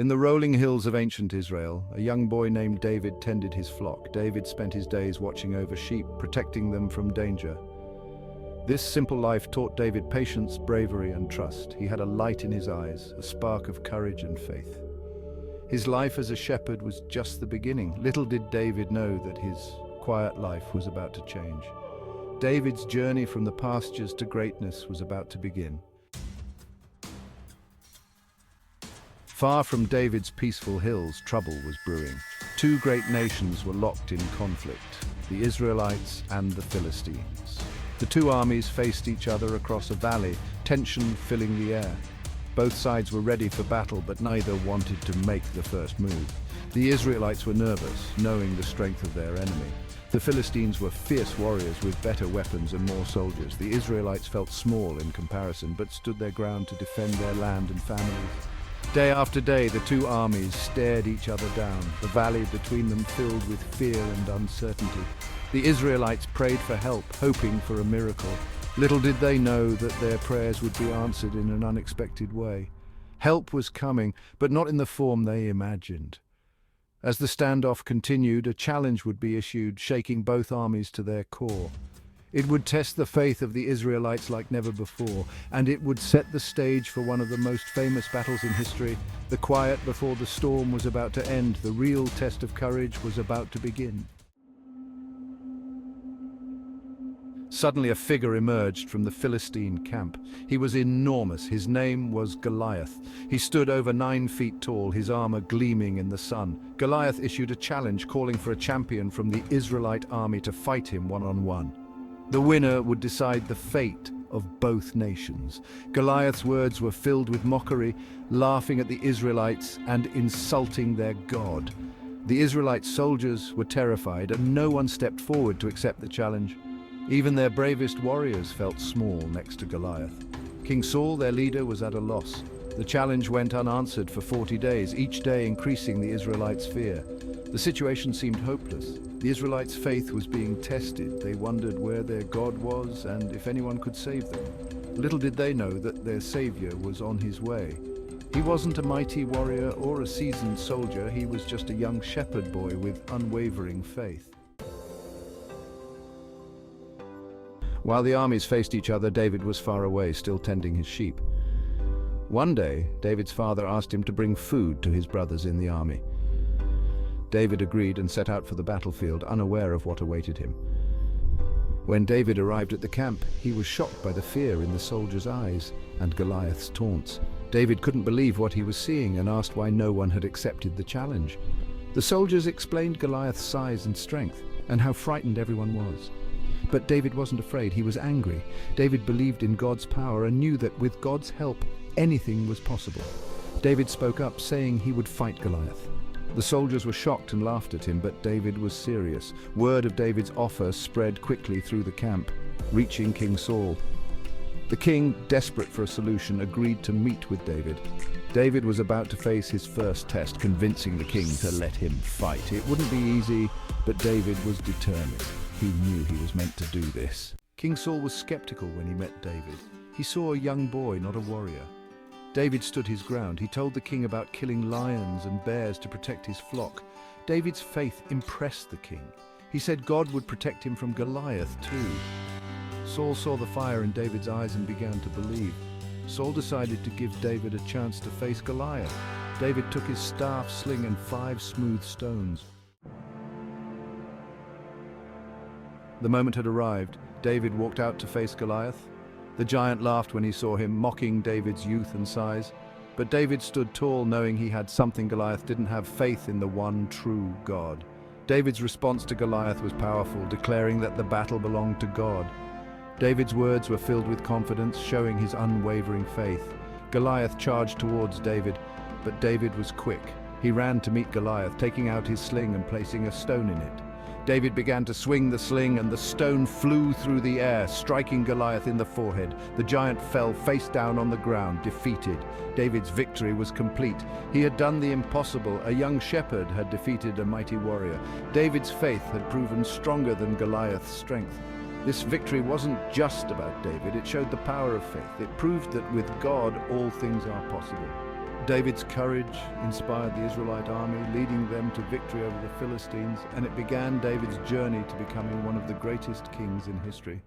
In the rolling hills of ancient Israel, a young boy named David tended his flock. David spent his days watching over sheep, protecting them from danger. This simple life taught David patience, bravery, and trust. He had a light in his eyes, a spark of courage and faith. His life as a shepherd was just the beginning. Little did David know that his quiet life was about to change. David's journey from the pastures to greatness was about to begin. Far from David's peaceful hills, trouble was brewing. Two great nations were locked in conflict, the Israelites and the Philistines. The two armies faced each other across a valley, tension filling the air. Both sides were ready for battle, but neither wanted to make the first move. The Israelites were nervous, knowing the strength of their enemy. The Philistines were fierce warriors with better weapons and more soldiers. The Israelites felt small in comparison, but stood their ground to defend their land and families. Day after day, the two armies stared each other down, the valley between them filled with fear and uncertainty. The Israelites prayed for help, hoping for a miracle. Little did they know that their prayers would be answered in an unexpected way. Help was coming, but not in the form they imagined. As the standoff continued, a challenge would be issued, shaking both armies to their core. It would test the faith of the Israelites like never before, and it would set the stage for one of the most famous battles in history. The quiet before the storm was about to end. The real test of courage was about to begin. Suddenly a figure emerged from the Philistine camp. He was enormous. His name was Goliath. He stood over 9 feet tall, his armor gleaming in the sun. Goliath issued a challenge, calling for a champion from the Israelite army to fight him one-on-one. The winner would decide the fate of both nations. Goliath's words were filled with mockery, laughing at the Israelites and insulting their God. The Israelite soldiers were terrified, and no one stepped forward to accept the challenge. Even their bravest warriors felt small next to Goliath. King Saul, their leader, was at a loss. The challenge went unanswered for 40 days, each day increasing the Israelites' fear. The situation seemed hopeless. The Israelites' faith was being tested. They wondered where their God was and if anyone could save them. Little did they know that their savior was on his way. He wasn't a mighty warrior or a seasoned soldier. He was just a young shepherd boy with unwavering faith. While the armies faced each other, David was far away, still tending his sheep. One day, David's father asked him to bring food to his brothers in the army. David agreed and set out for the battlefield, unaware of what awaited him. When David arrived at the camp, he was shocked by the fear in the soldiers' eyes and Goliath's taunts. David couldn't believe what he was seeing and asked why no one had accepted the challenge. The soldiers explained Goliath's size and strength and how frightened everyone was. But David wasn't afraid, he was angry. David believed in God's power and knew that with God's help, anything was possible. David spoke up, saying he would fight Goliath. The soldiers were shocked and laughed at him, but David was serious. Word of David's offer spread quickly through the camp, reaching King Saul. The king, desperate for a solution, agreed to meet with David. David was about to face his first test, convincing the king to let him fight. It wouldn't be easy, but David was determined. He knew he was meant to do this. King Saul was skeptical when he met David. He saw a young boy, not a warrior. David stood his ground. He told the king about killing lions and bears to protect his flock. David's faith impressed the king. He said God would protect him from Goliath too. Saul saw the fire in David's eyes and began to believe. Saul decided to give David a chance to face Goliath. David took his staff, sling, and 5 smooth stones. The moment had arrived. David walked out to face Goliath. The giant laughed when he saw him, mocking David's youth and size. But David stood tall, knowing he had something Goliath didn't have: faith in the one true God. David's response to Goliath was powerful, declaring that the battle belonged to God. David's words were filled with confidence, showing his unwavering faith. Goliath charged towards David, but David was quick. He ran to meet Goliath, taking out his sling and placing a stone in it. David began to swing the sling, and the stone flew through the air, striking Goliath in the forehead. The giant fell face down on the ground, defeated. David's victory was complete. He had done the impossible. A young shepherd had defeated a mighty warrior. David's faith had proven stronger than Goliath's strength. This victory wasn't just about David, it showed the power of faith. It proved that with God, all things are possible. David's courage inspired the Israelite army, leading them to victory over the Philistines, and it began David's journey to becoming one of the greatest kings in history.